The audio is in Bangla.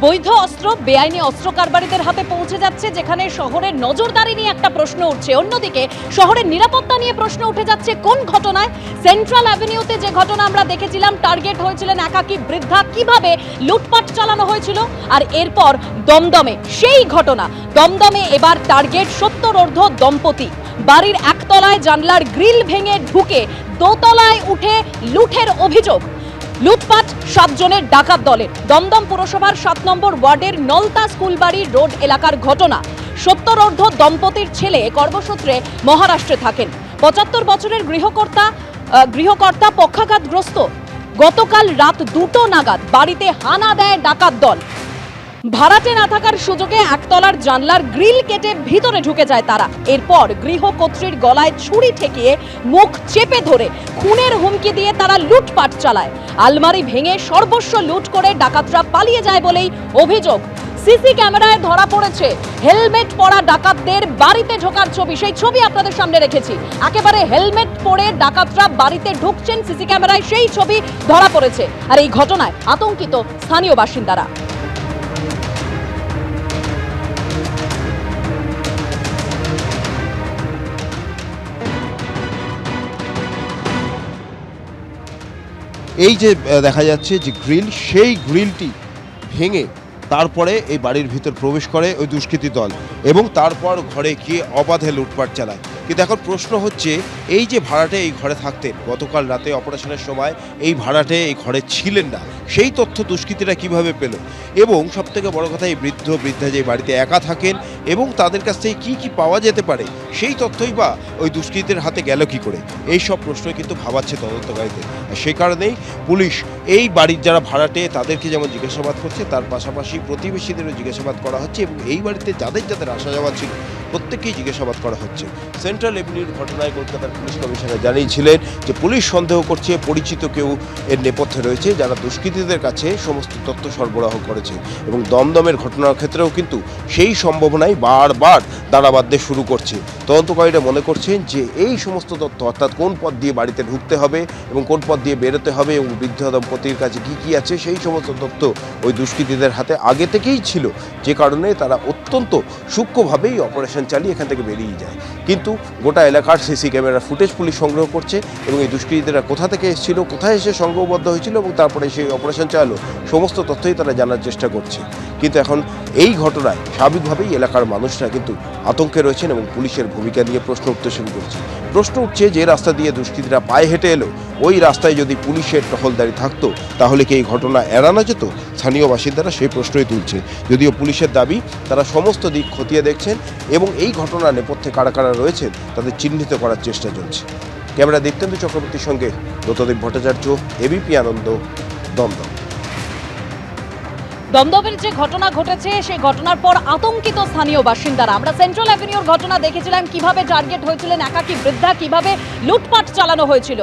বৈধ অস্ত্র বেআইনি অস্ত্র কারবারিদের হাতে পৌঁছে যাচ্ছে, যেখানে শহরের নজরদারি নিয়ে একটা প্রশ্ন উঠছে। অন্যদিকে শহরের নিরাপত্তা নিয়ে প্রশ্ন উঠে যাচ্ছে কোন ঘটনায়? সেন্ট্রাল অ্যাভিনিউতে যে ঘটনা আমরা দেখেছিলাম, টার্গেট হয়েছিলেন একাকী বৃদ্ধা, কিভাবে লুটপাট চালানো হয়েছিল, আর এরপর দমদমে সেই ঘটনা। দমদমে এবার টার্গেট 70 দম্পতি। বাড়ির একতলায় জানলার গ্রিল ভেঙে ঢুকে দোতলায় উঠে লুঠের অভিযোগ। লুটপাট 7 জনের ডাকাত দলের। দমদম পুরসভার 7 নম্বর ওয়ার্ডের নলতা স্কুলবাড়ি রোড এলাকার ঘটনা। 70 দম্পতির ছেলে কর্মসূত্রে মহারাষ্ট্রে থাকেন। 75 বছরের গৃহকর্তা পক্ষাঘাতগ্রস্ত। গতকাল রাত 2টো নাগাদ বাড়িতে হানা দেয় ডাকাত দল। ভাড়াটে না থাকার সুযোগে একতলার জানলার গ্রিল কেটে ভিতরে ঢুকে যায় তারা। এরপর গৃহকর্ত্রীর গলায় ছুরি ঠেকিয়ে মুখ চেপে ধরে খুনের হুমকি দিয়ে তারা লুটপাট চালায়। আলমারি ভেঙে সর্বস্ব লুট করে ডাকাতরা পালিয়ে যায় বলেই অভিযোগ। সিসি ক্যামেরায় ধরা পড়েছে হেলমেট পরা ডাকাতদের বাড়িতে ঢোকার ছবি। সেই ছবি আপনাদের সামনে রেখেছি। একেবারে হেলমেট পরে ডাকাতরা বাড়িতে ঢুকছেন, সিসি ক্যামেরায় সেই ছবি ধরা পড়েছে। আর এই ঘটনায় আতঙ্কিত স্থানীয় বাসিন্দারা। এই যে দেখা যাচ্ছে যে গ্রিল, সেই গ্রিলটি ভেঙে তারপরে এই বাড়ির ভিতর প্রবেশ করে ওই দুষ্কৃতী দল এবং তারপর ঘরে গিয়ে অবাধে লুটপাট চালায়। কিন্তু এখন প্রশ্ন হচ্ছে, এই যে ভাড়াটে এই ঘরে থাকতেন, গতকাল রাতে অপারেশনের সময় এই ভাড়াটে এই ঘরে ছিলেন না, সেই তথ্য দুষ্কৃতীরা কিভাবে পেল? এবং সবথেকে বড় কথা, এই বৃদ্ধা যে বাড়িতে একা থাকেন এবং তাদের কাছ থেকে কী পাওয়া যেতে পারে, সেই তথ্যই বা ওই দুষ্কৃতীদের হাতে গেল কী করে? এই সব প্রশ্নই কিন্তু ভাবাচ্ছে তদন্তকারীদের। আর সেই কারণেই পুলিশ এই বাড়ির যারা ভাড়াটে তাদেরকে যেমন জিজ্ঞাসাবাদ করছে, তার পাশাপাশি প্রতিবেশীদেরও জিজ্ঞাসাবাদ করা হচ্ছে এবং এই বাড়িতে যাদের আসা যাওয়া ছিল প্রত্যেককেই জিজ্ঞাসাবাদ করা হচ্ছে। সেন্ট্রাল এভিনিউর ঘটনায় কলকাতার পুলিশ কমিশনার জানিয়েছিলেন যে পুলিশ সন্দেহ করছে পরিচিত কেউ এর নেপথ্যে রয়েছে, যারা দুষ্কৃতীদের কাছে সমস্ত তথ্য সরবরাহ করেছে। এবং দমদমের ঘটনার ক্ষেত্রেও কিন্তু সেই সম্ভাবনাই বারবার দাঁড়া বাঁধতে শুরু করছে। তদন্তকারীরা মনে করছেন যে এই সমস্ত তথ্য, অর্থাৎ কোন পথ দিয়ে বাড়িতে ঢুকতে হবে এবং কোন পথ দিয়ে বেরোতে হবে এবং বৃদ্ধ দম্পতির কাছে কী আছে, সেই সমস্ত তথ্য ওই দুষ্কৃতীদের হাতে আগে থেকেই ছিল, যে কারণে তারা অত্যন্ত সূক্ষ্মভাবেই অপারেশন চালিয়ে এখান থেকে বেরিয়ে যায়। কিন্তু গোটা এলাকার সিসি ক্যামেরার ফুটেজ পুলিশ সংগ্রহ করছে এবং এই দুষ্কৃতীরা কোথা থেকে এসেছিল, কোথায় এসে সংঘবদ্ধ হয়েছিল এবং তারপরে সেই অপারেশন চালালো, সমস্ত তথ্যই তারা জানার চেষ্টা করছে। কিন্তু এখন এই ঘটনায় স্বাভাবিকভাবেই এলাকার মানুষরা কিন্তু আতঙ্কে রয়েছেন এবং পুলিশের ভূমিকা নিয়ে প্রশ্ন উঠতে শুরু করছে। প্রশ্ন উঠছে, যে রাস্তা দিয়ে দুষ্কৃতীরা পায়ে হেঁটে এলো, ওই রাস্তায় যদি পুলিশের টহলদারি থাকতো তাহলে কি এই ঘটনা এড়ানো যেত? স্থানীয় বাসিন্দারা সেই প্রশ্নই তুলছে। যদিও পুলিশের দাবি তারা সমস্ত দিক খতিয়ে দেখছেন এবং এই ঘটনা নেপথ্যে কারা কারা রয়েছেন তাদের চিহ্নিত করার চেষ্টা চলছে। ক্যামেরা দীপ্তেন্দু চক্রবর্তীর সঙ্গে ব্রতদীপ ভট্টাচার্য, এবিপি আনন্দ, দমদম। দমদমের যে ঘটনা ঘটেছে সেই ঘটনার পর আতঙ্কিত স্থানীয় বাসিন্দারা। আমরা সেন্ট্রাল অ্যাভিনিউর ঘটনা দেখেছিলাম, কিভাবে টার্গেট হয়েছিলেন একাকী বৃদ্ধা, কিভাবে লুটপাট চালানো হয়েছিল।